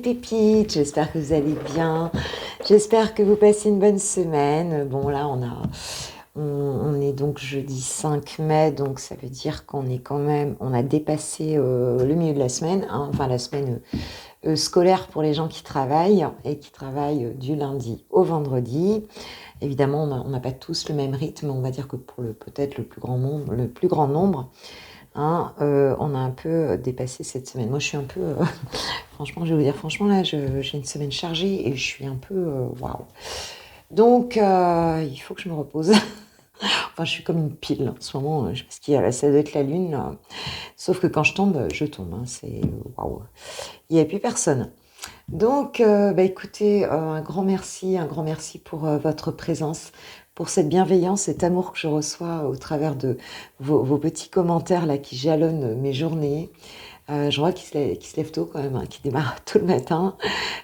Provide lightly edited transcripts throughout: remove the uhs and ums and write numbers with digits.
pépites, j'espère que vous allez bien, j'espère que vous passez une bonne semaine. Bon là on est donc jeudi 5 mai, donc ça veut dire qu'on est quand même, on a dépassé le milieu de la semaine, hein, enfin la semaine scolaire pour les gens qui travaillent et qui travaillent du lundi au vendredi. Évidemment on n'a pas tous le même rythme, on va dire que pour peut-être le plus grand nombre, hein, on a un peu dépassé cette semaine. Moi, je suis un peu... franchement, je vais vous dire, franchement, là, j'ai une semaine chargée et je suis un peu... waouh. Donc, il faut que je me repose. Enfin, je suis comme une pile en ce moment, parce qu'il y a, ça doit être la lune. Sauf que quand je tombe. Hein, c'est... waouh. Il n'y a plus personne. Donc, écoutez, un grand merci pour votre présence, pour cette bienveillance, cet amour que je reçois au travers de vos petits commentaires là qui jalonnent mes journées. Je vois qu'ils se lèvent tôt quand même, hein, qui démarrent tôt le matin.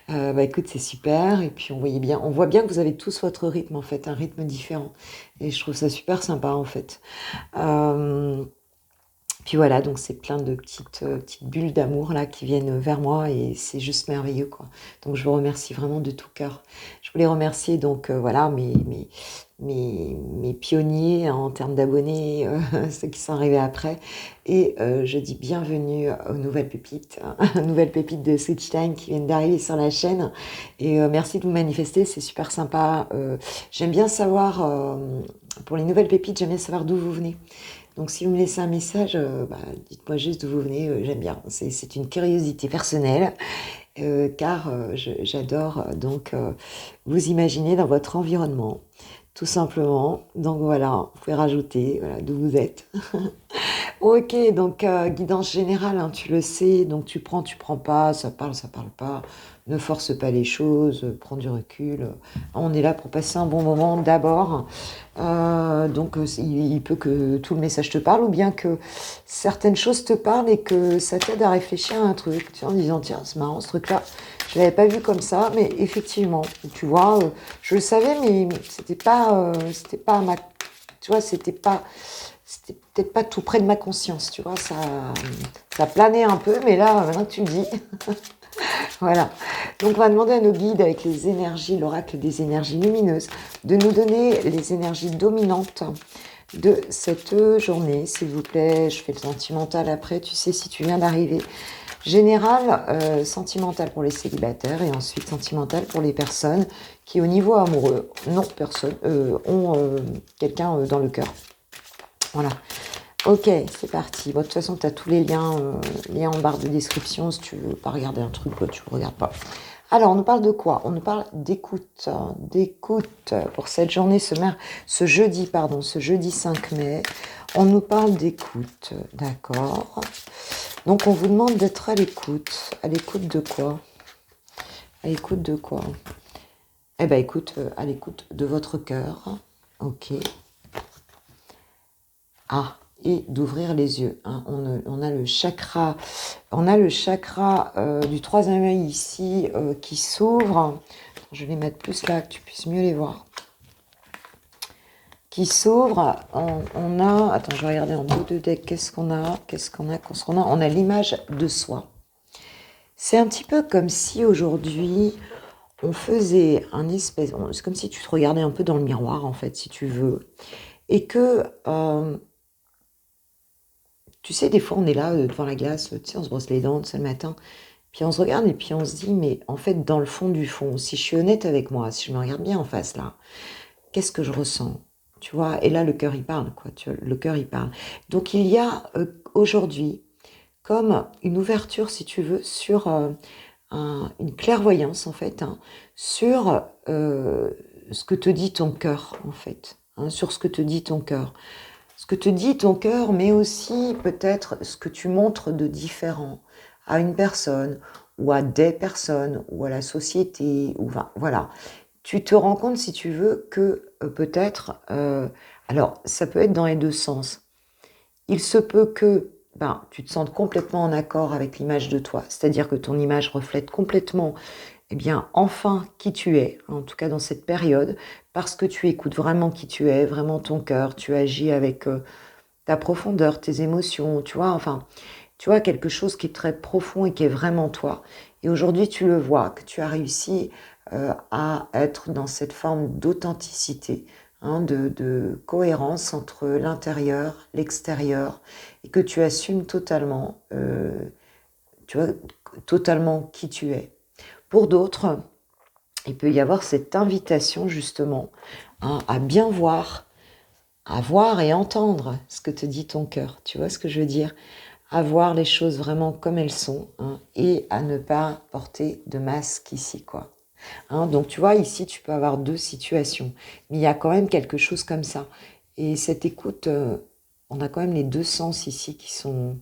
Écoute, c'est super. Et puis on voit bien que vous avez tous votre rythme en fait, un rythme différent. Et je trouve ça super sympa en fait. Puis voilà, donc c'est plein de petites bulles d'amour là qui viennent vers moi et c'est juste merveilleux quoi. Donc je vous remercie vraiment de tout cœur. Je voulais remercier donc voilà mes pionniers en termes d'abonnés, ceux qui sont arrivés après. Et je dis bienvenue aux nouvelles pépites, nouvelles pépites de Switchtime qui viennent d'arriver sur la chaîne. Et merci de vous manifester, c'est super sympa. J'aime bien savoir, pour les nouvelles pépites, j'aime bien savoir d'où vous venez. Donc si vous me laissez un message, dites-moi juste d'où vous venez, j'aime bien. C'est une curiosité personnelle, car j'adore donc vous imaginer dans votre environnement, tout simplement. Donc voilà, vous pouvez rajouter voilà, d'où vous êtes. Ok, donc guidance générale, hein, tu le sais, donc tu prends pas, ça parle pas, ne force pas les choses, prends du recul. On est là pour passer un bon moment d'abord. Donc il peut que tout le message te parle ou bien que certaines choses te parlent et que ça t'aide à réfléchir à un truc, tu vois, en disant tiens, c'est marrant ce truc-là, je l'avais pas vu comme ça, mais effectivement, tu vois, je le savais, mais c'était pas ma, tu vois, c'était peut-être pas tout près de ma conscience, tu vois, ça planait un peu, mais là, maintenant que tu le dis, voilà. Donc, on va demander à nos guides avec les énergies, l'oracle des énergies lumineuses, de nous donner les énergies dominantes de cette journée, s'il vous plaît. Je fais le sentimental après, tu sais, si tu viens d'arriver. Général, sentimental pour les célibataires et ensuite sentimental pour les personnes qui, au niveau amoureux, ont quelqu'un dans le cœur. Voilà. Ok, c'est parti. Bon, de toute façon, tu as tous les liens en barre de description. Si tu veux pas regarder un truc, tu ne regardes pas. Alors, on nous parle de quoi? On nous parle d'écoute. D'écoute pour cette journée, ce jeudi 5 mai. On nous parle d'écoute. D'accord. Donc, on vous demande d'être à l'écoute. À l'écoute de quoi? À l'écoute de quoi? Eh bien, écoute, à l'écoute de votre cœur. Ok. Ah, et d'ouvrir les yeux. Hein. On a le chakra, du troisième œil ici qui s'ouvre. Je vais les mettre plus là, que tu puisses mieux les voir. Qui s'ouvre. On a, attends, je vais regarder en dos de deck. Qu'est-ce qu'on a? On a l'image de soi. C'est un petit peu comme si aujourd'hui on faisait c'est comme si tu te regardais un peu dans le miroir en fait, si tu veux, et que tu sais, des fois, on est là devant la glace, tu sais, on se brosse les dents, c'est le matin, puis on se regarde et puis on se dit, mais en fait, dans le fond du fond, si je suis honnête avec moi, si je me regarde bien en face, là, qu'est-ce que je ressens? Tu vois, et là, le cœur, il parle, quoi, le cœur, il parle. Donc, il y a aujourd'hui comme une ouverture, si tu veux, sur une clairvoyance, en fait, hein, sur ce que te dit ton cœur, en fait, hein, sur ce que te dit ton cœur. Ce que te dit ton cœur, mais aussi peut-être ce que tu montres de différent à une personne, ou à des personnes, ou à la société, ou voilà. Tu te rends compte, si tu veux, que peut-être... alors, ça peut être dans les deux sens. Il se peut que tu te sentes complètement en accord avec l'image de toi, c'est-à-dire que ton image reflète complètement enfin qui tu es, en tout cas dans cette période, parce que tu écoutes vraiment qui tu es, vraiment ton cœur, tu agis avec ta profondeur, tes émotions, tu vois, quelque chose qui est très profond et qui est vraiment toi. Et aujourd'hui, tu le vois, que tu as réussi à être dans cette forme d'authenticité, hein, de cohérence entre l'intérieur, l'extérieur, et que tu assumes totalement, tu vois, totalement qui tu es. Pour d'autres, il peut y avoir cette invitation justement, hein, à bien voir, à voir et entendre ce que te dit ton cœur. Tu vois ce que je veux dire? À voir les choses vraiment comme elles sont, hein, et à ne pas porter de masque ici, quoi. Hein, donc tu vois, ici, tu peux avoir deux situations, mais il y a quand même quelque chose comme ça. Et cette écoute, on a quand même les deux sens ici qui sont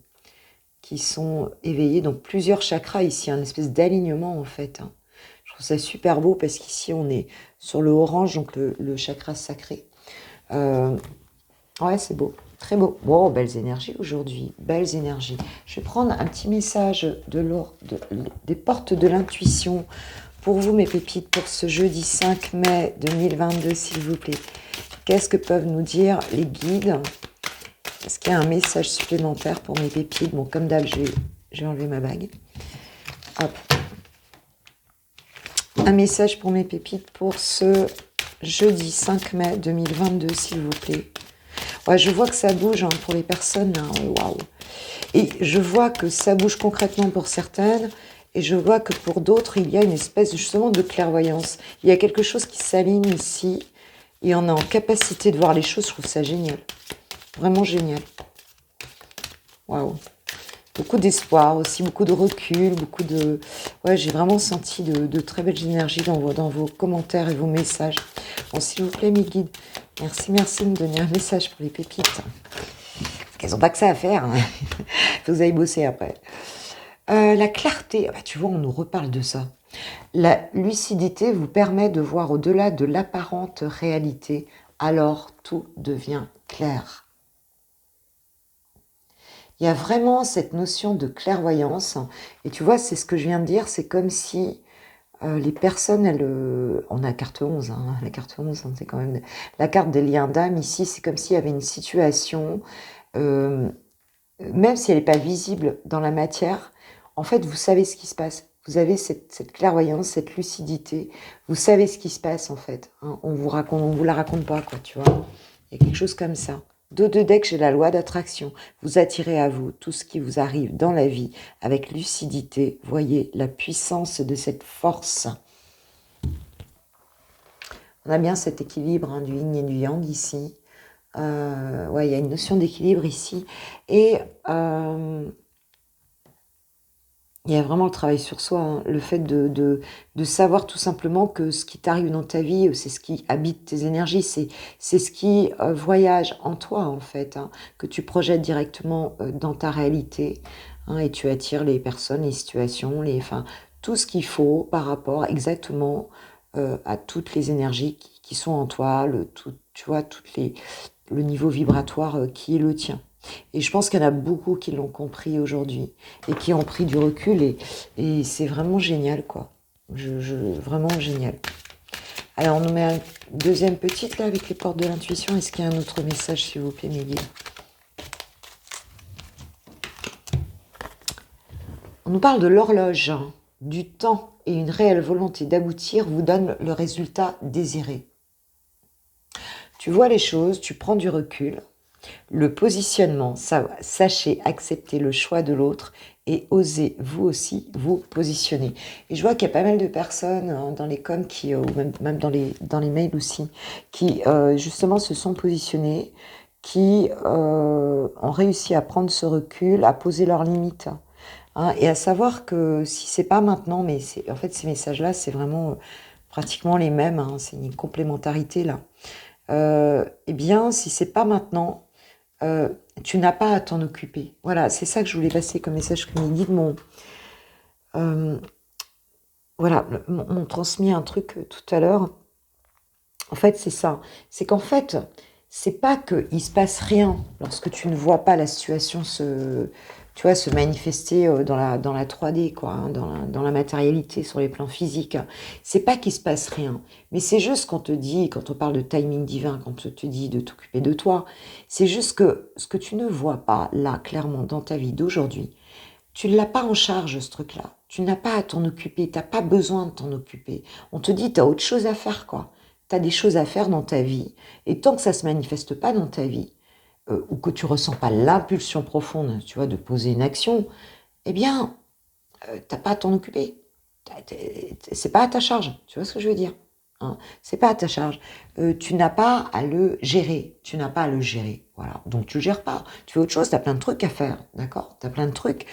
éveillés, donc plusieurs chakras ici, un espèce d'alignement en fait, hein. Je trouve ça super beau parce qu'ici, on est sur le orange, donc le chakra sacré. Ouais, c'est beau, très beau. Bon, belles énergies aujourd'hui, belles énergies. Je vais prendre un petit message des portes de l'intuition pour vous, mes pépites, pour ce jeudi 5 mai 2022, s'il vous plaît. Qu'est-ce que peuvent nous dire les guides? Est-ce qu'il y a un message supplémentaire pour mes pépites? Bon, comme d'hab, je vais enlever ma bague. Hop. Un message pour mes pépites pour ce jeudi 5 mai 2022, s'il vous plaît. Ouais, je vois que ça bouge, hein, pour les personnes. Hein, waouh. Et je vois que ça bouge concrètement pour certaines. Et je vois que pour d'autres, il y a une espèce justement de clairvoyance. Il y a quelque chose qui s'aligne ici. Et on est en capacité de voir les choses. Je trouve ça génial. Vraiment génial. Waouh. Beaucoup d'espoir aussi, beaucoup de recul, beaucoup de... Ouais, j'ai vraiment senti de très belles énergies dans vos commentaires et vos messages. Bon, s'il vous plaît, mes guides, merci de me donner un message pour les pépites. Parce qu'elles n'ont pas que ça à faire. Hein. Faut que vous allez bosser après. La clarté, bah, tu vois, on nous reparle de ça. La lucidité vous permet de voir au-delà de l'apparente réalité, alors tout devient clair. Il y a vraiment cette notion de clairvoyance. Et tu vois, c'est ce que je viens de dire, c'est comme si les personnes, on a la carte 11, hein, la carte 11, hein, c'est quand même la carte des liens d'âme. Ici, c'est comme s'il y avait une situation, même si elle n'est pas visible dans la matière, en fait, vous savez ce qui se passe. Vous avez cette clairvoyance, cette lucidité. Vous savez ce qui se passe, en fait. Hein. On vous la raconte pas, quoi, tu vois. Il y a quelque chose comme ça. Dos de deck, j'ai la loi d'attraction. Vous attirez à vous tout ce qui vous arrive dans la vie avec lucidité. Voyez la puissance de cette force. On a bien cet équilibre, hein, du yin et du yang ici. Ouais, il y a une notion d'équilibre ici. Et il y a vraiment le travail sur soi, hein. Le fait de savoir tout simplement que ce qui t'arrive dans ta vie, c'est ce qui habite tes énergies, c'est ce qui voyage en toi en fait, hein, que tu projettes directement dans ta réalité, hein, et tu attires les personnes, les situations, enfin, tout ce qu'il faut par rapport exactement à toutes les énergies qui sont en toi, tu vois, le niveau vibratoire qui est le tien. Et je pense qu'il y en a beaucoup qui l'ont compris aujourd'hui et qui ont pris du recul et c'est vraiment génial, quoi. Vraiment génial. Alors, on nous met une deuxième petite, là, avec les portes de l'intuition. Est-ce qu'il y a un autre message, s'il vous plaît, mes guides? On nous parle de l'horloge, hein, du temps et une réelle volonté d'aboutir vous donne le résultat désiré. Tu vois les choses, tu prends du recul. Le positionnement, sachez accepter le choix de l'autre et osez vous aussi vous positionner. Et je vois qu'il y a pas mal de personnes, hein, dans les coms, ou même dans les mails aussi, qui justement se sont positionnées, qui ont réussi à prendre ce recul, à poser leurs limites, hein, et à savoir que si c'est pas maintenant, mais en fait ces messages-là, c'est vraiment pratiquement les mêmes, hein, c'est une complémentarité là. Eh bien, si c'est pas maintenant, tu n'as pas à t'en occuper. Voilà, c'est ça que je voulais passer comme message que mes guides m'ont transmis un truc tout à l'heure. En fait, c'est ça. C'est qu'en fait, c'est pas qu'il se passe rien lorsque tu ne vois pas la situation se manifester dans la 3D, quoi, hein, dans la matérialité, sur les plans physiques. C'est pas qu'il se passe rien, mais c'est juste qu'on te dit, quand on parle de timing divin, quand on te dit de t'occuper de toi, c'est juste que ce que tu ne vois pas là, clairement, dans ta vie d'aujourd'hui, tu ne l'as pas en charge, ce truc-là. Tu n'as pas à t'en occuper, tu n'as pas besoin de t'en occuper. On te dit, tu as autre chose à faire, quoi. Tu as des choses à faire dans ta vie. Et tant que ça ne se manifeste pas dans ta vie, ou que tu ressens pas l'impulsion profonde, tu vois, de poser une action, eh bien, t'as pas à t'en occuper. C'est pas à ta charge. Tu vois ce que je veux dire, hein? C'est pas à ta charge. Tu n'as pas à le gérer. Tu n'as pas à le gérer. Voilà. Donc tu le gères pas. Tu fais autre chose. Tu as plein de trucs à faire. D'accord? Tu as plein de trucs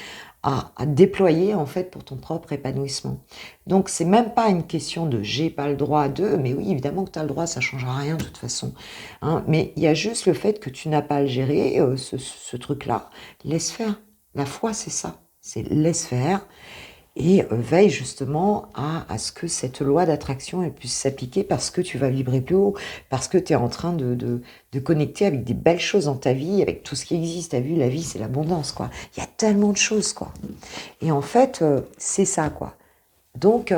à déployer en fait pour ton propre épanouissement. Donc c'est même pas une question de j'ai pas le droit de, mais oui évidemment que tu as le droit, ça changera rien de toute façon, hein. Mais il y a juste le fait que tu n'as pas à le gérer, ce truc-là. Laisse faire. La foi c'est ça. C'est laisse faire. Et veille justement à ce que cette loi d'attraction elle puisse s'appliquer parce que tu vas vibrer plus haut, parce que tu es en train de connecter avec des belles choses dans ta vie, avec tout ce qui existe. Tu as vu, la vie, c'est l'abondance, quoi. Il y a tellement de choses, quoi. Et en fait, c'est ça, quoi. Donc,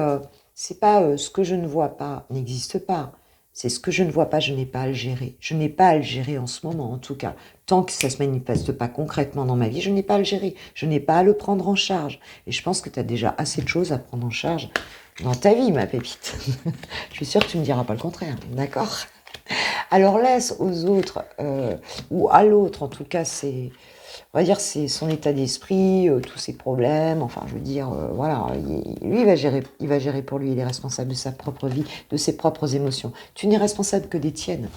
c'est pas ce que je ne vois pas n'existe pas. C'est ce que je ne vois pas, je n'ai pas à le gérer. Je n'ai pas à le gérer en ce moment, en tout cas. Tant que ça ne se manifeste pas concrètement dans ma vie, je n'ai pas à le gérer. Je n'ai pas à le prendre en charge. Et je pense que tu as déjà assez de choses à prendre en charge dans ta vie, ma pépite. Je suis sûre que tu ne me diras pas le contraire, d'accord? Alors laisse aux autres, ou à l'autre, en tout cas, on va dire, c'est son état d'esprit, tous ses problèmes, enfin, je veux dire, voilà, lui, il va gérer pour lui, il est responsable de sa propre vie, de ses propres émotions. Tu n'es responsable que des tiennes.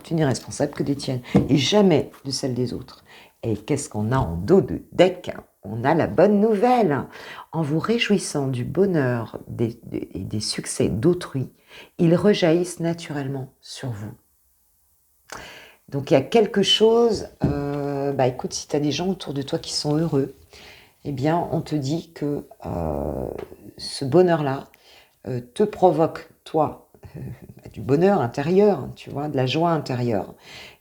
Tu n'es responsable que des tiennes, et jamais de celles des autres. Et qu'est-ce qu'on a en dos de deck? On a la bonne nouvelle. En vous réjouissant du bonheur et des succès d'autrui, ils rejaillissent naturellement sur vous. Donc il y a quelque chose, écoute, si tu as des gens autour de toi qui sont heureux, eh bien on te dit que ce bonheur-là te provoque, toi, du bonheur intérieur, tu vois, de la joie intérieure.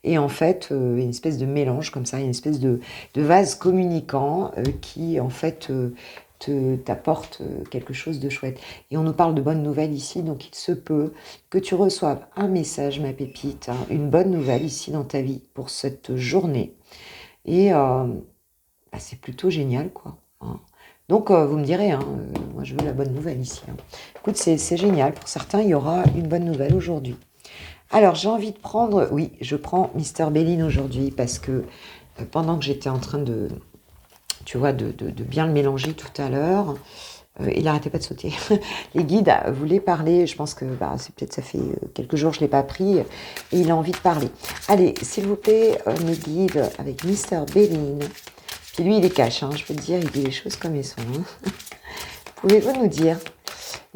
Et en fait, une espèce de mélange comme ça, une espèce de vase communicant qui en fait t'apporte quelque chose de chouette. Et on nous parle de bonnes nouvelles ici, donc il se peut que tu reçoives un message, ma pépite, hein, une bonne nouvelle ici dans ta vie pour cette journée. Et c'est plutôt génial, quoi, hein. Donc vous me direz, hein, moi je veux la bonne nouvelle ici, hein. Écoute, c'est génial. Pour certains, il y aura une bonne nouvelle aujourd'hui. Alors j'ai envie de prendre, oui, je prends Mister Béline aujourd'hui parce que pendant que j'étais en train de, tu vois, de bien le mélanger tout à l'heure, il n'arrêtait pas de sauter. Les guides voulaient parler, je pense que c'est peut-être ça fait quelques jours que je ne l'ai pas pris, et il a envie de parler. Allez, s'il vous plaît, mes guides, avec Mister Béline. Puis lui, il est cash, hein, je peux te dire, il dit les choses comme elles sont, hein. Pouvez-vous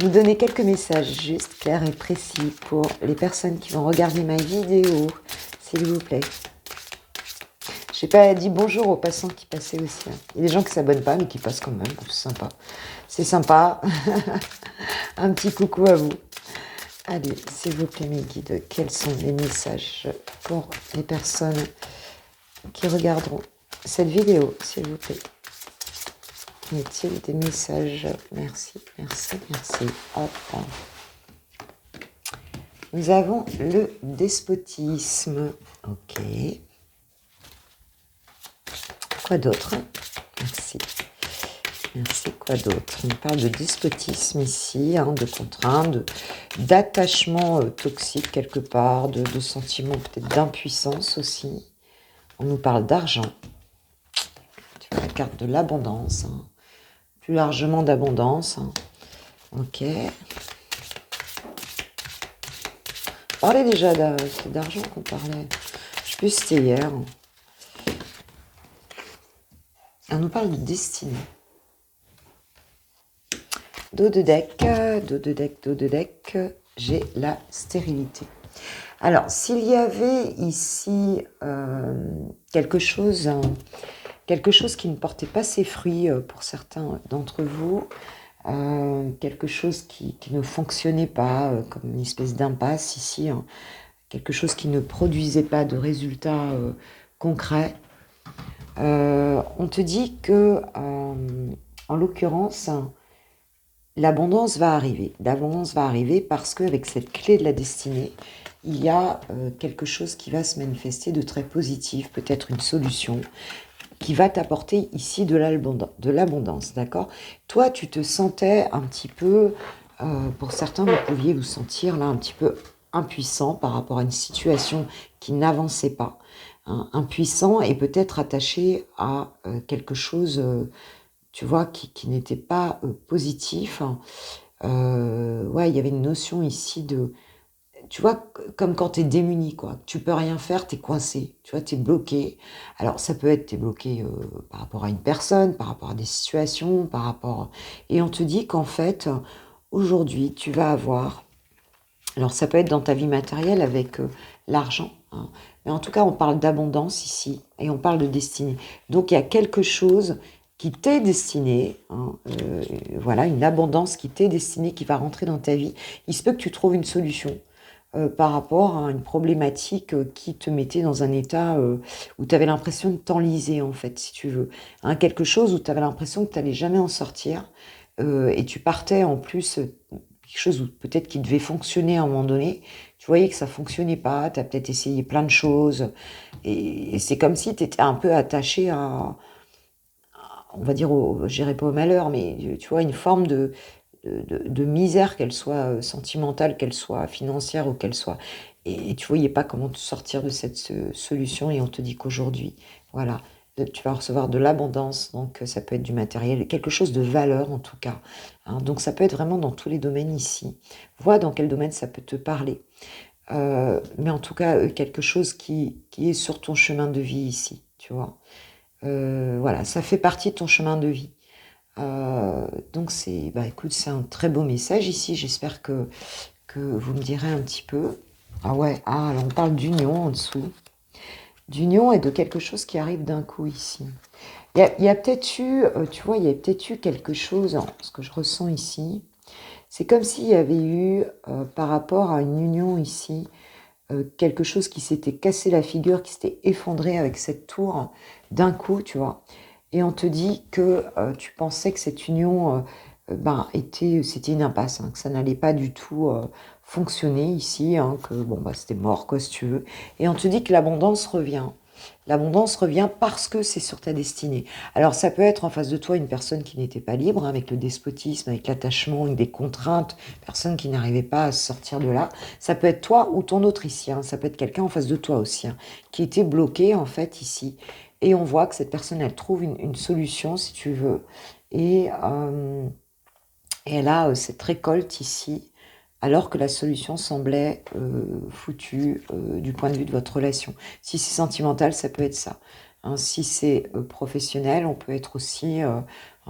nous donner quelques messages justes, clairs et précis pour les personnes qui vont regarder ma vidéo, s'il vous plaît. Je n'ai pas dit bonjour aux passants qui passaient aussi, hein. Il y a des gens qui ne s'abonnent pas, mais qui passent quand même, c'est sympa. C'est sympa. Un petit coucou à vous. Allez, s'il vous plaît, mes guides, quels sont les messages pour les personnes qui regarderont cette vidéo, s'il vous plaît? Y a-t-il des messages? Merci, merci, merci. Hop. Nous avons le despotisme. Ok. Quoi d'autre? Merci. Merci, quoi d'autre? On parle de despotisme ici, hein, de contrainte, d'attachement toxique quelque part, de sentiments peut-être d'impuissance aussi. On nous parle d'argent. Tu vois, la carte de l'abondance, hein. Plus largement d'abondance, hein. Ok. On parlait déjà d'argent qu'on parlait. Je sais plus si c'était hier. On nous parle de destinée. Dos de deck, dos de deck, dos de deck, j'ai la stérilité. Alors, s'il y avait ici quelque chose qui ne portait pas ses fruits pour certains d'entre vous, quelque chose qui ne fonctionnait pas, comme une espèce d'impasse ici, hein, quelque chose qui ne produisait pas de résultats concrets, on te dit que, en l'occurrence, l'abondance va arriver. L'abondance va arriver parce qu'avec cette clé de la destinée, il y a quelque chose qui va se manifester de très positif, peut-être une solution qui va t'apporter ici de l'abondance, d'accord? Toi, tu te sentais un petit peu, pour certains, vous pouviez vous sentir là un petit peu impuissant par rapport à une situation qui n'avançait pas, hein, impuissant et peut-être attaché à quelque chose, tu vois, qui n'était pas positif, hein. Ouais, il y avait une notion ici de, tu vois, comme quand tu es démuni, quoi. Tu peux rien faire, tu es coincé, tu vois, tu es bloqué. Alors, ça peut être, tu es bloqué par rapport à une personne, par rapport à des situations, par rapport... Et on te dit qu'en fait, aujourd'hui, tu vas avoir... Alors, ça peut être dans ta vie matérielle avec l'argent, hein. Mais en tout cas, on parle d'abondance ici, et on parle de destinée. Donc, il y a quelque chose qui t'est destiné, hein, voilà, une abondance qui t'est destinée, qui va rentrer dans ta vie. Il se peut que tu trouves une solution par rapport à une problématique qui te mettait dans un état où tu avais l'impression de t'enliser, en fait, si tu veux. Hein, quelque chose où tu avais l'impression que tu n'allais jamais en sortir, et tu partais en plus, quelque chose où peut-être qui devait fonctionner à un moment donné, tu voyais que ça fonctionnait pas, tu as peut-être essayé plein de choses, et c'est comme si tu étais un peu attaché on va dire, je dirais pas au malheur, mais tu vois, une forme de misère, qu'elle soit sentimentale, qu'elle soit financière ou qu'elle soit... Et tu voyais pas comment te sortir de cette solution et on te dit qu'aujourd'hui, voilà, tu vas recevoir de l'abondance, donc ça peut être du matériel, quelque chose de valeur en tout cas, hein. Donc ça peut être vraiment dans tous les domaines ici. Vois dans quel domaine ça peut te parler. Mais en tout cas, quelque chose qui est sur ton chemin de vie ici, tu vois. Voilà, ça fait partie de ton chemin de vie. Donc c'est, bah écoute, c'est un très beau message ici. J'espère que vous me direz un petit peu. Ah ouais, ah, alors on parle d'union en dessous. D'union et de quelque chose qui arrive d'un coup ici. Il y a peut-être eu, tu vois, il y a peut-être eu quelque chose, hein, ce que je ressens ici. C'est comme s'il y avait eu, par rapport à une union ici, quelque chose qui s'était cassé la figure, qui s'était effondré avec cette tour d'un coup, tu vois. Et on te dit que tu pensais que cette union ben, c'était une impasse, hein, que ça n'allait pas du tout fonctionner ici, hein, que bon, bah, c'était mort, quoi, si tu veux. Et on te dit que l'abondance revient. L'abondance revient parce que c'est sur ta destinée. Alors ça peut être en face de toi une personne qui n'était pas libre, hein, avec le despotisme, avec l'attachement, avec des contraintes, personne qui n'arrivait pas à sortir de là. Ça peut être toi ou ton autre ici, hein. Ça peut être quelqu'un en face de toi aussi, hein, qui était bloqué en fait ici. Et on voit que cette personne, elle trouve une solution, si tu veux. Et elle a cette récolte ici, alors que la solution semblait foutue du point de vue de votre relation. Si c'est sentimental, ça peut être ça, hein. Si c'est professionnel, on peut être aussi hein,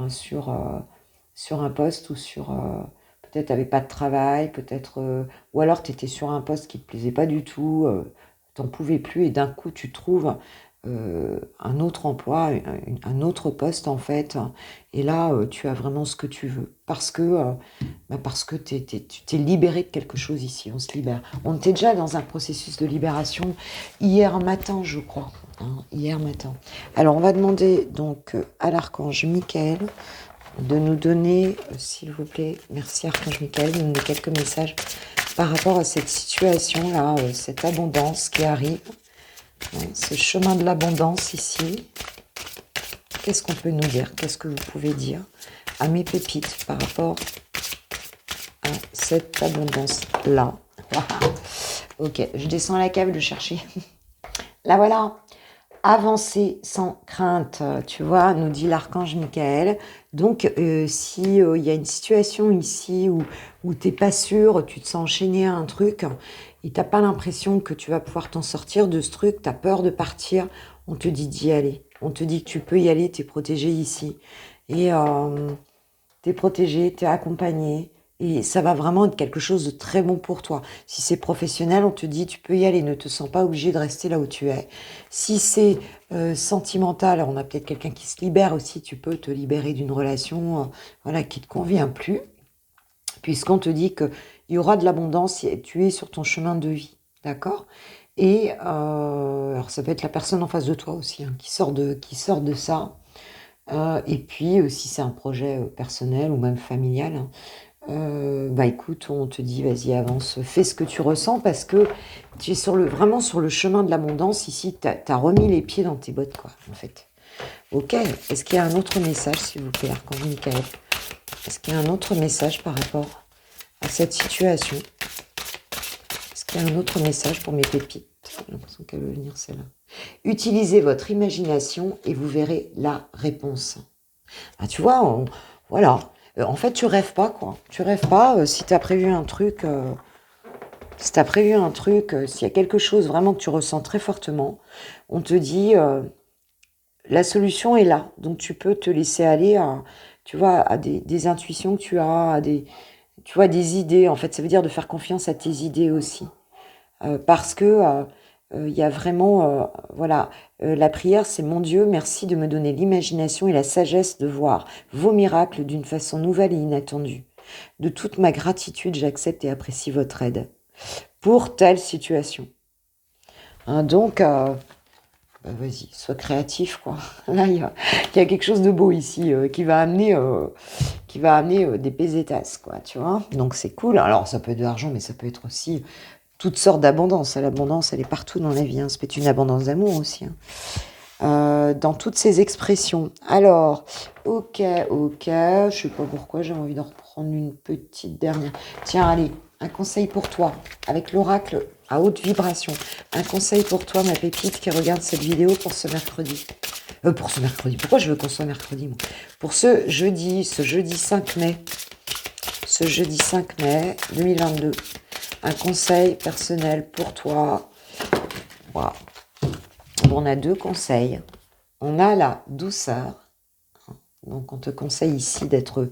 sur un poste ou sur... peut-être t'avais pas de travail, peut-être... ou alors tu étais sur un poste qui te plaisait pas du tout, t'en pouvais plus et d'un coup tu trouves un autre emploi, un autre poste en fait, et là tu as vraiment ce que tu veux, parce que tu t'es libéré de quelque chose ici, on se libère. On était déjà dans un processus de libération hier matin, je crois, hein, hier matin. Alors on va demander donc à l'archange Michael de nous donner, s'il vous plaît, merci archange Michael, de nous donner quelques messages par rapport à cette situation-là, cette abondance qui arrive. Ce chemin de l'abondance ici, qu'est-ce qu'on peut nous dire? Qu'est-ce que vous pouvez dire à mes pépites par rapport à cette abondance-là? Ok, je descends à la cave de chercher. Là voilà, avancer sans crainte, tu vois, nous dit l'archange Michael. Donc, si il y a une situation ici où tu n'es pas sûr, tu te sens enchaîné à un truc, et tu n'as pas l'impression que tu vas pouvoir t'en sortir de ce truc, tu as peur de partir, on te dit d'y aller. On te dit que tu peux y aller, tu es protégé ici. Et tu es protégé, tu es accompagné. Et ça va vraiment être quelque chose de très bon pour toi. Si c'est professionnel, on te dit tu peux y aller, ne te sens pas obligé de rester là où tu es. Si c'est sentimental, on a peut-être quelqu'un qui se libère aussi, tu peux te libérer d'une relation voilà, qui ne te convient plus, puisqu'on te dit qu'il y aura de l'abondance et tu es sur ton chemin de vie, d'accord? Et alors ça peut être la personne en face de toi aussi, hein, qui sort de ça. Et puis, si c'est un projet personnel ou même familial, hein, bah écoute, on te dit vas-y avance, fais ce que tu ressens parce que tu es vraiment sur le chemin de l'abondance ici, tu as remis les pieds dans tes bottes quoi en fait. Ok, est-ce qu'il y a un autre message, s'il vous plaît, Archange Michael? Est-ce qu'il y a un autre message par rapport à cette situation? Est-ce qu'il y a un autre message pour mes pépites? J'ai l'impression qu'elle veut venir, celle-là. Utilisez votre imagination et vous verrez la réponse. Ah, tu vois, voilà. En fait, tu rêves pas, quoi. Tu rêves pas. Si tu as prévu un truc, s'il y a quelque chose vraiment que tu ressens très fortement, on te dit, la solution est là. Donc, tu peux te laisser aller à, tu vois, à des intuitions que tu as, à tu vois, des idées. En fait, ça veut dire de faire confiance à tes idées aussi. Parce que il y a vraiment, voilà, la prière, c'est mon Dieu, merci de me donner l'imagination et la sagesse de voir vos miracles d'une façon nouvelle et inattendue. De toute ma gratitude, j'accepte et apprécie votre aide pour telle situation. Hein, donc, vas-y, sois créatif, quoi. Là, il y a quelque chose de beau ici qui va amener des pesetas, quoi, tu vois. Donc, c'est cool. Alors, ça peut être de l'argent, mais ça peut être aussi toutes sortes d'abondance. L'abondance, elle est partout dans la vie. Hein. Ça peut être une abondance d'amour aussi. Hein. Dans toutes ces expressions. Alors, ok. Je sais pas pourquoi, j'ai envie d'en reprendre une petite dernière. Tiens, allez, un conseil pour toi, avec l'oracle à haute vibration. Un conseil pour toi, ma pépite, qui regarde cette vidéo pour ce mercredi. Pour ce mercredi. Pourquoi je veux qu'on soit mercredi, moi? Pour ce jeudi 5 mai. Ce jeudi 5 mai 2022. Un conseil personnel pour toi. Wow. On a deux conseils. On a la douceur. Donc, on te conseille ici d'être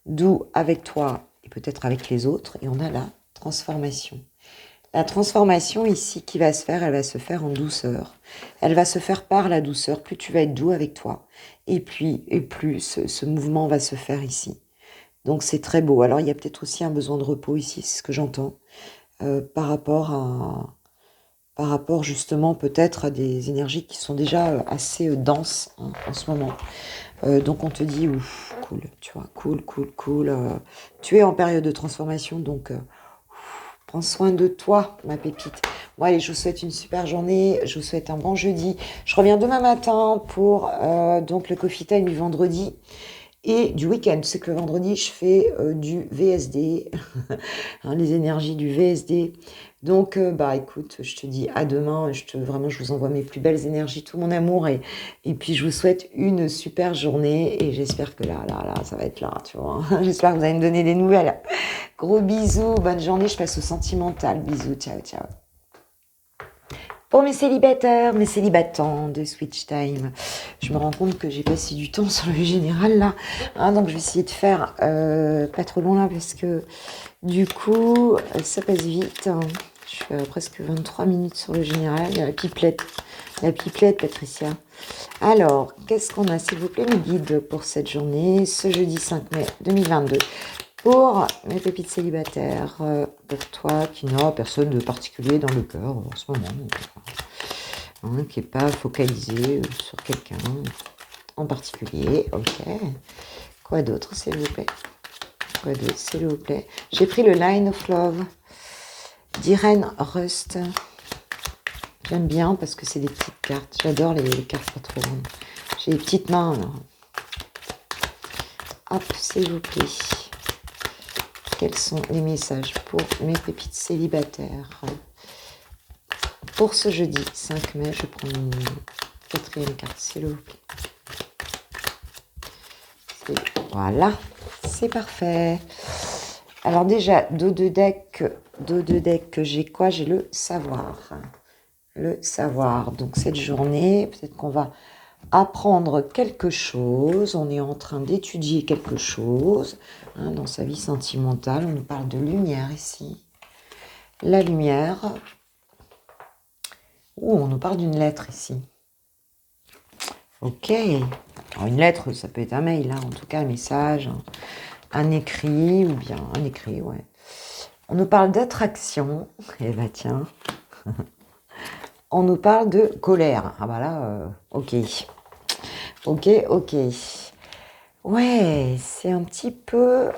doux avec toi et peut-être avec les autres. Et on a la transformation. La transformation ici qui va se faire, elle va se faire en douceur. Elle va se faire par la douceur. Plus tu vas être doux avec toi. Et plus ce mouvement va se faire ici. Donc, c'est très beau. Alors, il y a peut-être aussi un besoin de repos ici, c'est ce que j'entends. Par rapport justement peut-être à des énergies qui sont déjà assez denses hein, en ce moment. Donc on te dit, ouf, cool, tu vois, cool. Tu es en période de transformation, donc prends soin de toi, ma pépite. Bon allez, je vous souhaite une super journée, je vous souhaite un bon jeudi. Je reviens demain matin pour donc le Coffee Time du vendredi. Et du week-end, c'est que le vendredi, je fais du VSD, hein, les énergies du VSD. Donc, écoute, je te dis à demain. Vraiment, je vous envoie mes plus belles énergies, tout mon amour. Et puis, je vous souhaite une super journée. Et j'espère que là, ça va être là, tu vois. J'espère que vous allez me donner des nouvelles. Gros bisous, bonne journée. Je passe au sentimental. Bisous, ciao. Pour mes célibataires, mes célibatants de Switch Time, je me rends compte que j'ai passé du temps sur le général là, hein, donc je vais essayer de faire pas trop long là parce que du coup ça passe vite. Hein. Je suis à presque 23 minutes sur le général. Il y a la pipelette Patricia. Alors, qu'est-ce qu'on a s'il vous plaît mes guides pour cette journée, ce jeudi 5 mai 2022 pour mes pépites célibataires, pour toi qui n'a personne de particulier dans le cœur en ce moment, hein, qui n'est pas focalisé sur quelqu'un en particulier, ok. Quoi d'autre, s'il vous plaît? J'ai pris le Line of Love d'Irene Rust. J'aime bien parce que c'est des petites cartes. J'adore les cartes pas trop grandes. J'ai des petites mains, alors. Hop, s'il vous plaît. Quels sont les messages pour mes pépites célibataires pour ce jeudi 5 mai? Je prends une quatrième carte, s'il vous plaît. Voilà, c'est parfait. Alors déjà, dos de deck, j'ai quoi? J'ai le savoir. Donc cette journée, peut-être qu'on va apprendre quelque chose, on est en train d'étudier quelque chose hein, dans sa vie sentimentale. On nous parle de lumière ici. La lumière. On nous parle d'une lettre ici. Ok. Alors, une lettre, ça peut être un mail, hein, en tout cas un message, un écrit, ou bien un écrit, ouais. On nous parle d'attraction. Eh ben tiens. On nous parle de colère. Ah bah là, ok. Ouais, c'est un petit peu...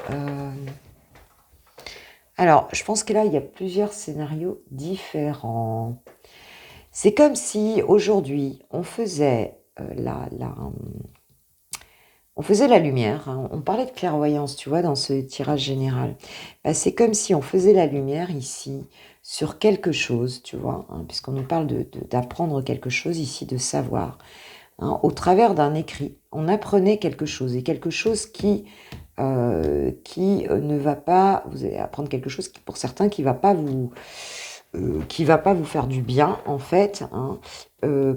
Alors, je pense que là, il y a plusieurs scénarios différents. C'est comme si, aujourd'hui, on faisait on faisait la lumière, hein, on parlait de clairvoyance, tu vois, dans ce tirage général. Bah, c'est comme si on faisait la lumière ici sur quelque chose, tu vois, hein, puisqu'on nous parle d'apprendre quelque chose ici, de savoir. Hein, au travers d'un écrit, on apprenait quelque chose, et quelque chose qui ne va pas, vous allez apprendre quelque chose qui, pour certains, qui va pas vous faire du bien, en fait, hein,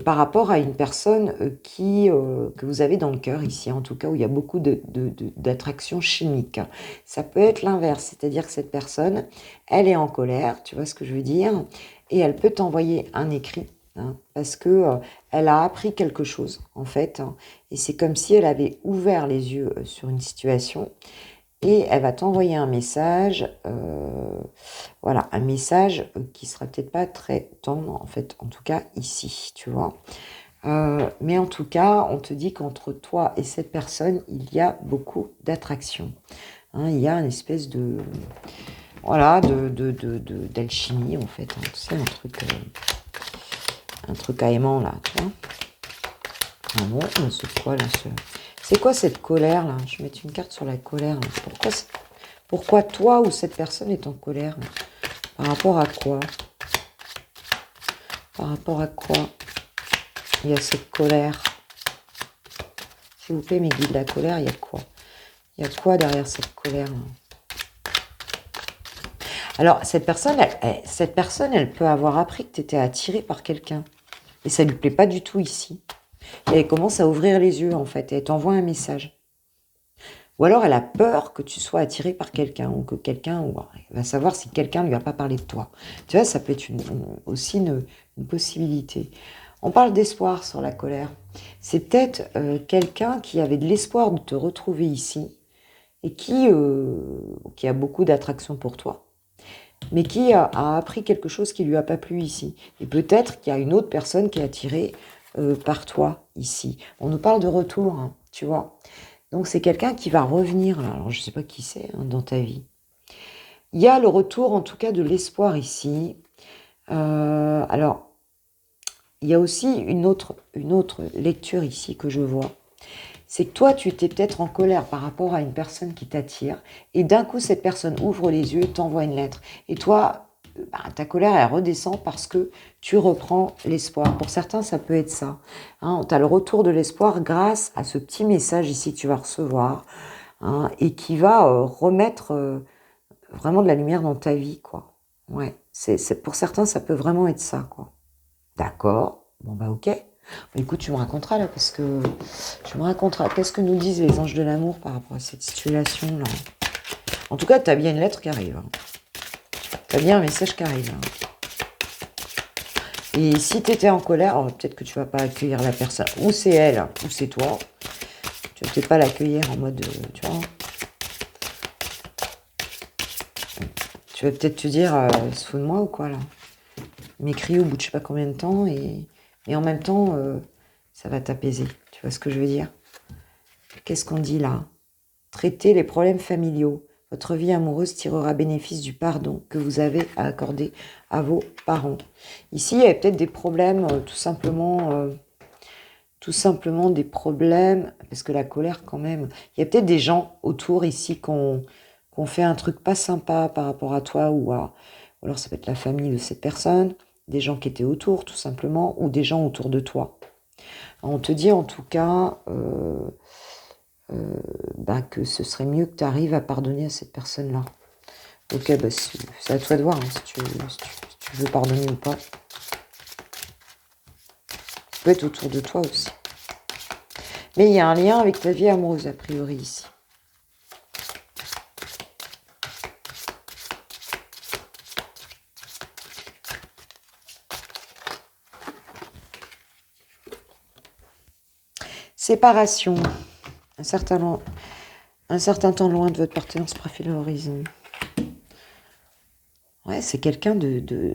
par rapport à une personne que vous avez dans le cœur, ici, en tout cas, où il y a beaucoup d'attraction chimique. Ça peut être l'inverse, c'est-à-dire que cette personne, elle est en colère, tu vois ce que je veux dire, et elle peut t'envoyer un écrit, hein, parce que elle a appris quelque chose, en fait, hein, et c'est comme si elle avait ouvert les yeux sur une situation, et elle va t'envoyer un message, voilà, un message qui sera peut-être pas très tendre, en fait, en tout cas ici, tu vois. Mais en tout cas, on te dit qu'entre toi et cette personne, il y a beaucoup d'attraction. Hein, il y a une espèce de, voilà, d'alchimie, en fait. Hein, tu sais, un truc à aimant, là, tu vois. Ah bon, mais c'est quoi, là, c'est quoi cette colère, là? Je vais mettre une carte sur la colère, là. Pourquoi toi ou cette personne est en colère? Par rapport à quoi? Par rapport à quoi il y a cette colère? S'il vous plaît, mes guides, la colère, il y a quoi? Il y a quoi derrière cette colère? Alors, cette personne, elle peut avoir appris que tu étais attiré par quelqu'un. Et ça ne lui plaît pas du tout ici. Et elle commence à ouvrir les yeux, en fait, et elle t'envoie un message. Ou alors, elle a peur que tu sois attiré par quelqu'un, ou que quelqu'un, ou elle va savoir si quelqu'un ne lui a pas parlé de toi. Tu vois, ça peut être aussi une possibilité. On parle d'espoir sur la colère. C'est peut-être quelqu'un qui avait de l'espoir de te retrouver ici, et qui a beaucoup d'attraction pour toi, mais qui a appris quelque chose qui lui a pas plu ici. Et peut-être qu'il y a une autre personne qui est attirée par toi ici. On nous parle de retour, hein, tu vois. Donc c'est quelqu'un qui va revenir, là. Alors je sais pas qui c'est, hein, dans ta vie. Il y a le retour, en tout cas, de l'espoir ici. Alors, il y a aussi une autre lecture ici que je vois. C'est que toi, tu étais peut-être en colère par rapport à une personne qui t'attire, et d'un coup, cette personne ouvre les yeux et t'envoie une lettre. Et toi, ta colère, elle redescend parce que tu reprends l'espoir. Pour certains, ça peut être ça. Hein, tu as le retour de l'espoir grâce à ce petit message ici que tu vas recevoir, hein, et qui va remettre vraiment de la lumière dans ta vie, quoi. Ouais, pour certains, ça peut vraiment être ça, quoi. D'accord, bon bah ok. Écoute, tu me raconteras là, parce que tu me raconteras qu'est-ce que nous disent les anges de l'amour par rapport à cette situation-là. En tout cas, tu as bien une lettre qui arrive. Hein. Tu as bien un message qui arrive. Hein. Et si tu étais en colère, peut-être que tu vas pas accueillir la personne. Ou c'est elle, ou c'est toi. Tu vas peut-être pas l'accueillir en mode, tu vois. Tu vas peut-être te dire, il se fout de moi ou quoi là. Il m'écrit au bout de je sais pas combien de temps et en même temps, ça va t'apaiser. Tu vois ce que je veux dire? Qu'est-ce qu'on dit là? Traitez les problèmes familiaux. Votre vie amoureuse tirera bénéfice du pardon que vous avez à accorder à vos parents. Ici, il y a peut-être des problèmes, tout simplement des problèmes, parce que la colère quand même, il y a peut-être des gens autour ici qui ont fait un truc pas sympa par rapport à toi, ou alors ça peut être la famille de cette personne, des gens qui étaient autour tout simplement, ou des gens autour de toi. On te dit en tout cas que ce serait mieux que tu arrives à pardonner à cette personne-là. Ok, c'est à toi de voir, hein, si tu veux pardonner ou pas. Ça peut être autour de toi aussi. Mais il y a un lien avec ta vie amoureuse, a priori, ici. Séparation. Un certain temps loin de votre partenaire se profile à l'horizon. Ouais, c'est quelqu'un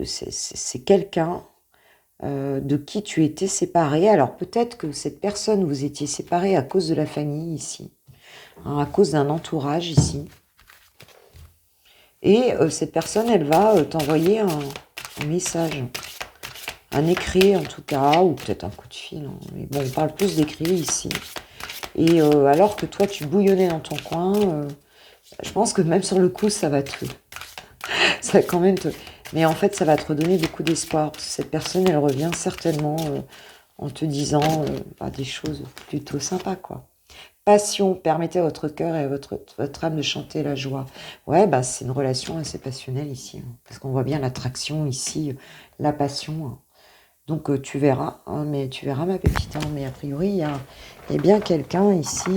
c'est quelqu'un de qui tu étais séparé. Alors peut-être que cette personne, vous étiez séparés à cause de la famille ici, hein, à cause d'un entourage ici. Et cette personne, elle va t'envoyer un message. un écrit en tout cas, ou peut-être un coup de fil, hein. Mais bon, on parle plus d'écrit ici. Et alors que toi, tu bouillonnais dans ton coin, je pense que même sur le coup, ça va quand même te... Mais en fait, ça va te redonner beaucoup d'espoir. Parce que cette personne, elle revient certainement en te disant des choses plutôt sympas, quoi. Passion, permettez à votre cœur et à votre âme de chanter la joie. Ouais, bah c'est une relation assez passionnelle ici, hein, parce qu'on voit bien l'attraction ici, la passion, hein. Donc tu verras, hein, mais tu verras ma petite, hein, mais a priori il y a bien quelqu'un ici,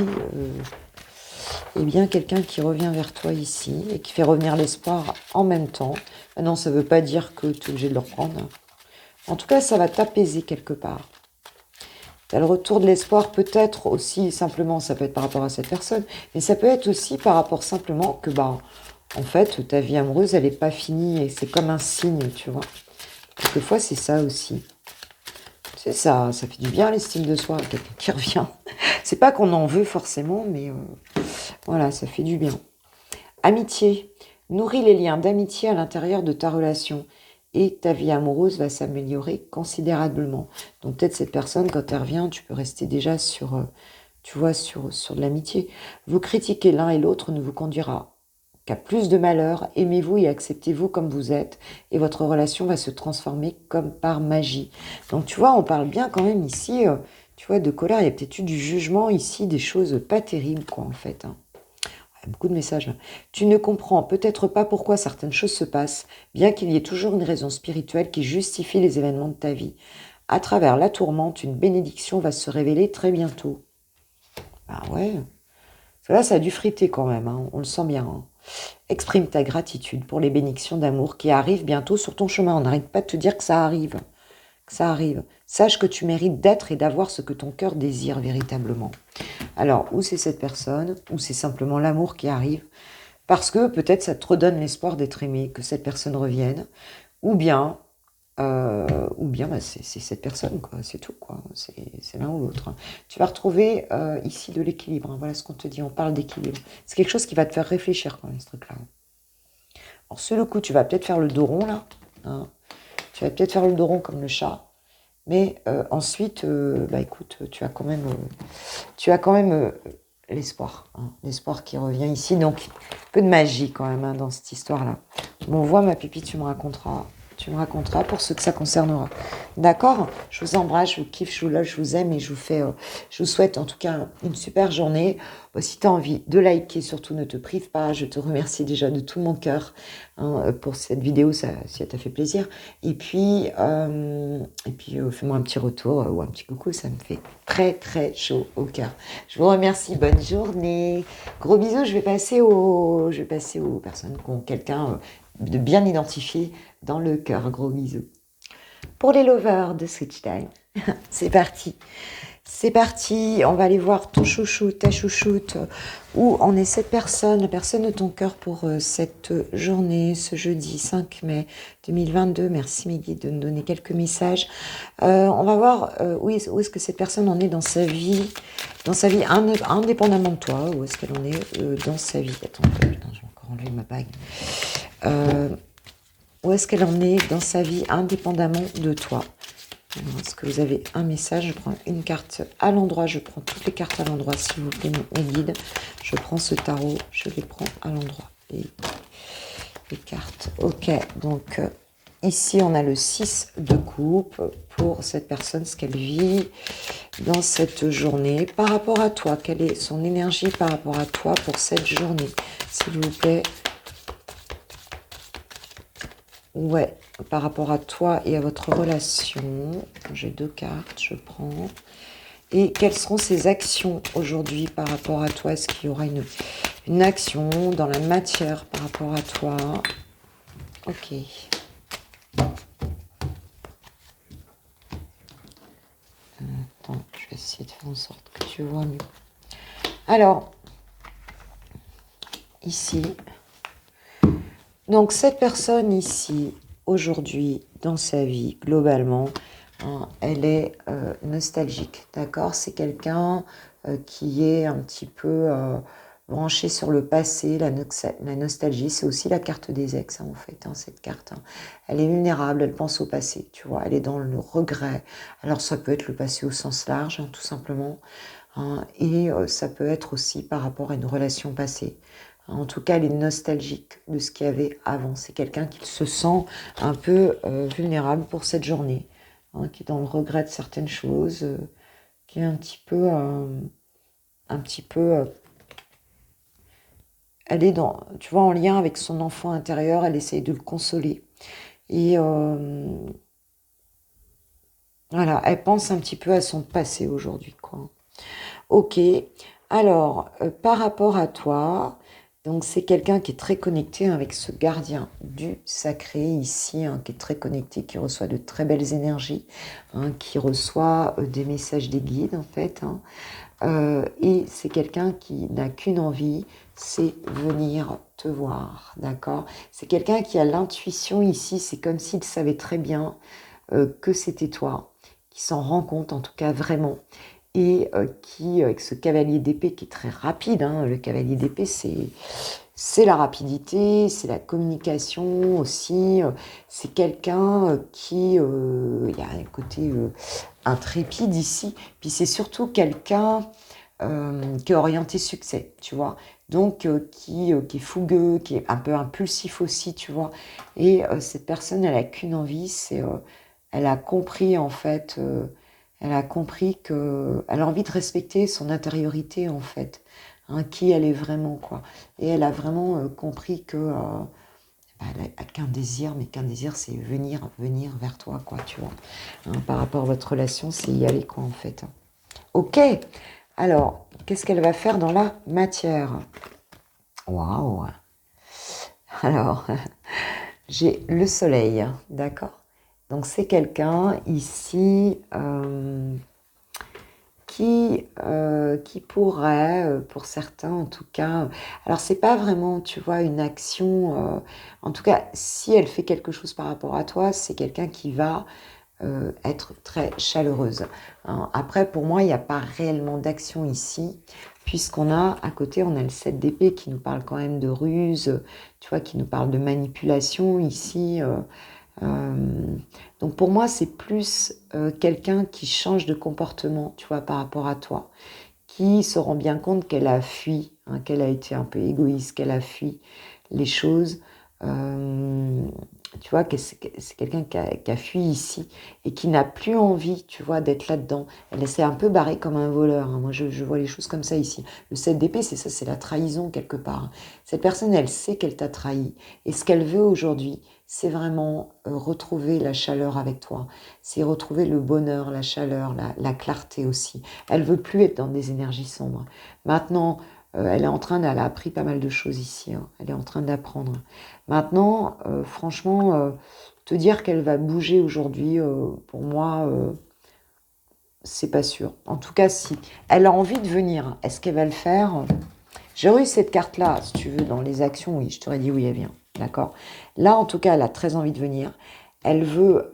il y a bien quelqu'un qui revient vers toi ici et qui fait revenir l'espoir en même temps. Non, ça ne veut pas dire que tu es obligé de le reprendre, hein. En tout cas, ça va t'apaiser quelque part. Tu as le retour de l'espoir, peut-être aussi simplement, ça peut être par rapport à cette personne, mais ça peut être aussi par rapport simplement que, en fait, ta vie amoureuse, elle n'est pas finie et c'est comme un signe, tu vois. Quelquefois, c'est ça aussi. C'est ça, ça fait du bien l'estime de soi, quelqu'un qui revient. C'est pas qu'on en veut forcément, mais voilà, ça fait du bien. Amitié. Nourris les liens d'amitié à l'intérieur de ta relation et ta vie amoureuse va s'améliorer considérablement. Donc peut-être cette personne, quand elle revient, tu peux rester déjà sur, tu vois, sur de l'amitié. Vous critiquer l'un et l'autre ne vous conduira qu'à plus de malheur. Aimez-vous et acceptez-vous comme vous êtes et votre relation va se transformer comme par magie. Donc tu vois, on parle bien quand même ici, tu vois, de colère. Il y a peut-être eu du jugement ici, des choses pas terribles, quoi, en fait, hein. Beaucoup de messages. Tu ne comprends peut-être pas pourquoi certaines choses se passent, bien qu'il y ait toujours une raison spirituelle qui justifie les événements de ta vie. À travers la tourmente, une bénédiction va se révéler très bientôt. Ah ouais. Parce que là, ça a dû friter quand même, hein, on le sent bien, hein. Exprime ta gratitude pour les bénédictions d'amour qui arrivent bientôt sur ton chemin. On n'arrête pas de te dire que ça arrive. Que ça arrive. Sache que tu mérites d'être et d'avoir ce que ton cœur désire véritablement. Alors, ou c'est cette personne, ou c'est simplement l'amour qui arrive, parce que peut-être ça te redonne l'espoir d'être aimé, que cette personne revienne, ou bien, c'est cette personne, quoi, c'est tout, quoi, c'est l'un ou l'autre, hein. Tu vas retrouver ici de l'équilibre, hein. Voilà ce qu'on te dit, on parle d'équilibre. C'est quelque chose qui va te faire réfléchir quand même, ce truc-là. Alors, sur le coup, tu vas peut-être faire le dos rond, là, hein. Tu vas peut-être faire le dos rond comme le chat, mais ensuite, écoute, tu as quand même l'espoir, hein, l'espoir qui revient ici. Donc, un peu de magie quand même, hein, dans cette histoire-là. Bon, vois ma pépite, tu me raconteras pour ce que ça concernera. D'accord? Je vous embrasse, je vous kiffe, je vous love, je vous aime et je vous souhaite en tout cas une super journée. Si tu as envie de liker, surtout ne te prive pas. Je te remercie déjà de tout mon cœur, hein, pour cette vidéo, si ça t'a fait plaisir. Et puis fais-moi un petit retour ou un petit coucou, ça me fait très très chaud au cœur. Je vous remercie, bonne journée. Gros bisous, je vais passer aux personnes qui ont quelqu'un de bien identifié dans le cœur. Gros bisous. Pour les lovers de Switch Time, c'est parti. C'est parti, on va aller voir ton chouchou, ta chouchoute, où en est cette personne, la personne de ton cœur pour cette journée, ce jeudi 5 mai 2022. Merci mes guides de nous donner quelques messages. On va voir où est-ce que cette personne en est dans sa vie indépendamment de toi, où est-ce qu'elle en est dans sa vie. Attends, putain, j'ai encore enlevé ma bague. Où est-ce qu'elle en est dans sa vie indépendamment de toi? Alors, est-ce que vous avez un message? Je prends une carte à l'endroit, je prends toutes les cartes à l'endroit, s'il vous plaît, mes guides. Je prends ce tarot, je les prends à l'endroit. Les cartes. Ok, donc ici, on a le 6 de coupe pour cette personne, ce qu'elle vit dans cette journée. Par rapport à toi, quelle est son énergie par rapport à toi pour cette journée? S'il vous plaît. Ouais, par rapport à toi et à votre relation. J'ai 2 cartes, je prends. Et quelles seront ses actions aujourd'hui par rapport à toi? Est-ce qu'il y aura une action dans la matière par rapport à toi? Ok. Attends, je vais essayer de faire en sorte que tu vois mieux. Alors, ici, donc cette personne ici, aujourd'hui, dans sa vie, globalement, hein, elle est nostalgique, d'accord? C'est quelqu'un qui est un petit peu branchée sur le passé, la nostalgie. C'est aussi la carte des ex, hein, en fait, hein, cette carte. Hein. Elle est vulnérable, elle pense au passé, tu vois. Elle est dans le regret. Alors, ça peut être le passé au sens large, hein, tout simplement. Hein, et ça peut être aussi par rapport à une relation passée. En tout cas, elle est nostalgique de ce qu'il y avait avant. C'est quelqu'un qui se sent un peu vulnérable pour cette journée, hein, qui est dans le regret de certaines choses, qui est un petit peu, elle est dans, tu vois, en lien avec son enfant intérieur. Elle essaye de le consoler. Et voilà, elle pense un petit peu à son passé aujourd'hui, quoi. Ok. Alors, par rapport à toi, donc c'est quelqu'un qui est très connecté, hein, avec ce gardien du sacré ici, hein, qui est très connecté, qui reçoit de très belles énergies, hein, qui reçoit des messages des guides en fait. Hein. Et c'est quelqu'un qui n'a qu'une envie, c'est venir te voir, d'accord? C'est quelqu'un qui a l'intuition ici, c'est comme s'il savait très bien que c'était toi, qui s'en rend compte en tout cas vraiment, et qui, avec ce cavalier d'épée qui est très rapide, hein, le cavalier d'épée c'est la rapidité, c'est la communication aussi, c'est quelqu'un il y a un côté intrépide ici, puis c'est surtout quelqu'un qui est orienté succès, tu vois, donc qui est fougueux, qui est un peu impulsif aussi, tu vois, et cette personne, elle a qu'une envie, elle a compris en fait, elle a compris elle a envie de respecter son intériorité en fait, hein, qui elle est vraiment, quoi, et elle a vraiment compris que elle a qu'un désir, mais qu'un désir, c'est venir vers toi, quoi, tu vois, hein, par rapport à votre relation, c'est y aller, quoi, en fait. Ok, alors, qu'est-ce qu'elle va faire dans la matière? Waouh! Alors, j'ai le soleil, d'accord? Donc, c'est quelqu'un ici qui pourrait, pour certains en tout cas, alors c'est pas vraiment, tu vois, une action, en tout cas, si elle fait quelque chose par rapport à toi, c'est quelqu'un qui va être très chaleureuse. Hein. Après, pour moi, il n'y a pas réellement d'action ici, puisqu'on a, à côté, on a le 7 d'épée qui nous parle quand même de ruse, tu vois, qui nous parle de manipulation ici. Donc pour moi, c'est plus quelqu'un qui change de comportement, tu vois, par rapport à toi, qui se rend bien compte qu'elle a fui, hein, qu'elle a été un peu égoïste, qu'elle a fui les choses. Euh, Tu vois, que c'est quelqu'un qui a fui ici et qui n'a plus envie, tu vois, d'être là-dedans. Elle s'est un peu barrée comme un voleur. Hein. Moi, je vois les choses comme ça ici. Le 7 d'épée, c'est ça, c'est la trahison quelque part. Cette personne, elle sait qu'elle t'a trahi. Et ce qu'elle veut aujourd'hui, c'est vraiment retrouver la chaleur avec toi. C'est retrouver le bonheur, la chaleur, la clarté aussi. Elle veut plus être dans des énergies sombres. Maintenant, elle a appris pas mal de choses ici. Hein. Elle est en train d'apprendre. Maintenant, franchement, te dire qu'elle va bouger aujourd'hui, pour moi, c'est pas sûr. En tout cas, si elle a envie de venir, est-ce qu'elle va le faire? J'aurais eu cette carte-là, si tu veux, dans les actions, oui, je t'aurais dit oui, elle vient. D'accord? Là, en tout cas, elle a très envie de venir. Elle veut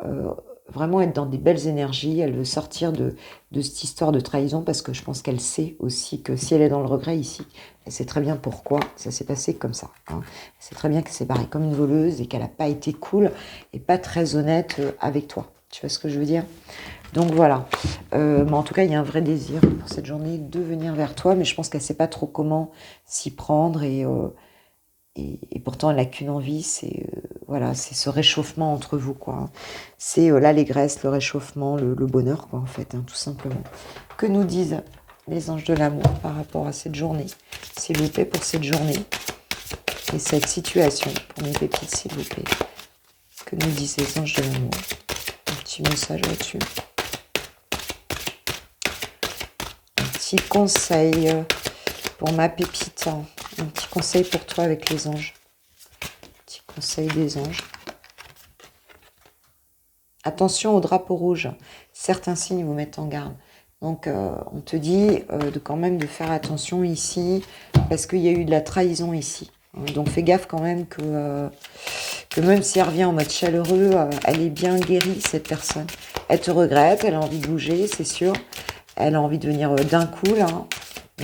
vraiment être dans des belles énergies. Elle veut sortir de cette histoire de trahison parce que je pense qu'elle sait aussi que si elle est dans le regret ici, elle sait très bien pourquoi ça s'est passé comme ça. Hein. Elle sait très bien qu'elle s'est barrée comme une voleuse et qu'elle n'a pas été cool et pas très honnête avec toi. Tu vois ce que je veux dire? Donc voilà. Mais en tout cas, il y a un vrai désir pour cette journée de venir vers toi, mais je pense qu'elle ne sait pas trop comment s'y prendre et pourtant elle n'a qu'une envie, c'est voilà, c'est ce réchauffement entre vous, quoi. Hein. C'est l'allégresse, le réchauffement, le bonheur, quoi, en fait, hein, tout simplement. Que nous disent les anges de l'amour par rapport à cette journée, s'il vous plaît, pour cette journée et cette situation, pour mes pépites, s'il vous plaît. Que nous disent les anges de l'amour? Un petit message là-dessus. Un petit conseil pour ma pépite. Hein. Un petit conseil pour toi avec les anges. Petit conseil des anges. Attention au drapeau rouge. Certains signes vous mettent en garde. Donc, on te dit de quand même de faire attention ici, parce qu'il y a eu de la trahison ici. Donc, fais gaffe quand même que même si elle revient en mode chaleureux, elle est bien guérie, cette personne. Elle te regrette, elle a envie de bouger, c'est sûr. Elle a envie de venir d'un coup, là.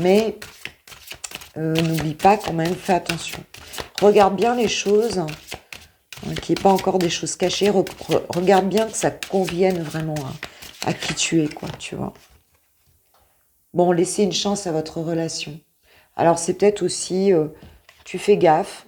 Mais N'oublie pas quand même, fais attention. Regarde bien les choses, hein, qu'il n'y ait pas encore des choses cachées. Regarde bien que ça convienne vraiment à qui tu es, quoi, tu vois. Bon, laissez une chance à votre relation. Alors, c'est peut-être aussi, tu fais gaffe,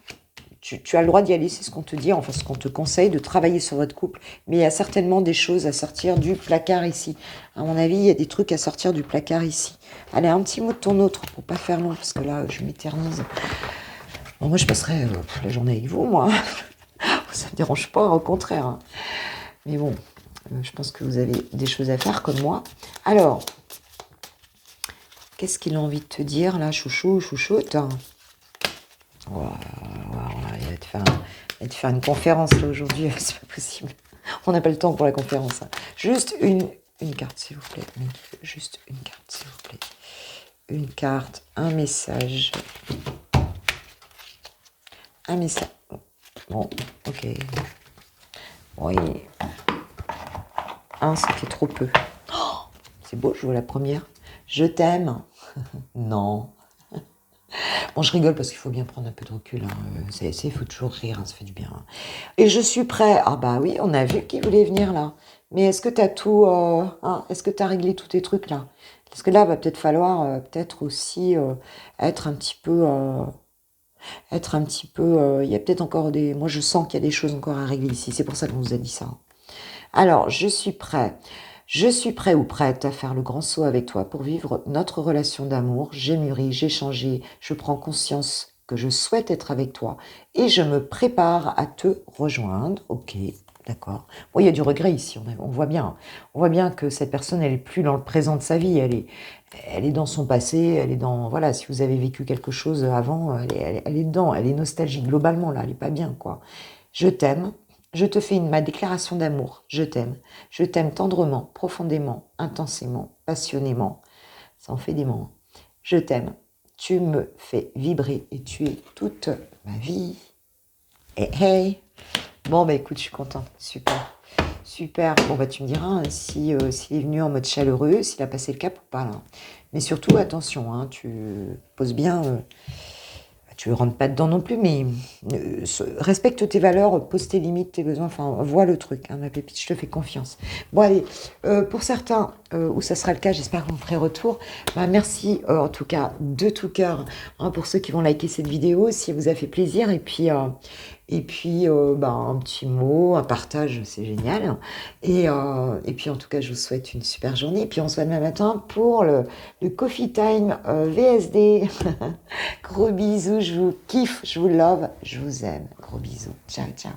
tu as le droit d'y aller, c'est ce qu'on te dit, enfin ce qu'on te conseille, de travailler sur votre couple, mais il y a certainement des choses à sortir du placard ici. À mon avis, il y a des trucs à sortir du placard ici. Allez, un petit mot de ton autre, pour pas faire long, parce que là, je m'éternise. Bon, moi, je passerai la journée avec vous, moi. Ça me dérange pas, au contraire. Hein. Mais bon, je pense que vous avez des choses à faire comme moi. Alors, qu'est-ce qu'il a envie de te dire, là, chouchou, chouchoute? Voilà, il va te faire une conférence là aujourd'hui, c'est pas possible. On n'a pas le temps pour la conférence. Hein. Juste une carte, s'il vous plaît. Juste une carte, s'il vous plaît. Une carte, un message. Un message. Bon, ok. Oui. C'était trop peu. Oh, c'est beau, je vois la première. Je t'aime. Non. Bon, je rigole parce qu'il faut bien prendre un peu de recul. Hein. Il faut toujours rire, hein, ça fait du bien. Hein. Et je suis prêt. Ah bah oui, on a vu qu'il voulait venir là. Mais est-ce que tu as tout... est-ce que tu as réglé tous tes trucs là? Parce que là, va peut-être falloir peut-être aussi être un petit peu... il y a peut-être encore des... Moi, je sens qu'il y a des choses encore à régler ici. C'est pour ça qu'on vous a dit ça. Alors, je suis prêt. Je suis prêt ou prête à faire le grand saut avec toi pour vivre notre relation d'amour. J'ai mûri, j'ai changé, je prends conscience que je souhaite être avec toi et je me prépare à te rejoindre. Ok, d'accord. Bon, il y a du regret ici, on voit bien. On voit bien que cette personne, elle est plus dans le présent de sa vie, elle est dans son passé, elle est dans... Voilà, si vous avez vécu quelque chose avant, elle est dedans, elle est nostalgique globalement, là, elle est pas bien, quoi. Je t'aime. Je te fais ma déclaration d'amour. Je t'aime. Je t'aime tendrement, profondément, intensément, passionnément. Ça en fait des mots. Je t'aime. Tu me fais vibrer et tu es toute ma vie. Et hey. Bon, bah écoute, je suis contente. Super. Super. Bon, bah tu me diras hein, s'il est venu en mode chaleureux, s'il a passé le cap ou pas. Là. Mais surtout, attention, hein, tu poses bien... tu ne rentres pas dedans non plus, mais respecte tes valeurs, pose tes limites, tes besoins, enfin, vois le truc, hein, ma pépite, je te fais confiance. Bon, allez, pour certains, où ça sera le cas, j'espère que vous me ferez retour, bah, merci, en tout cas, de tout cœur, hein, pour ceux qui vont liker cette vidéo, si elle vous a fait plaisir, et puis, bah, un petit mot, un partage, c'est génial, et puis, en tout cas, je vous souhaite une super journée, et puis, on se voit demain matin pour le Coffee Time VSD. Gros bisous, je vous kiffe, je vous love, je vous aime. Gros bisous. Ciao, ciao.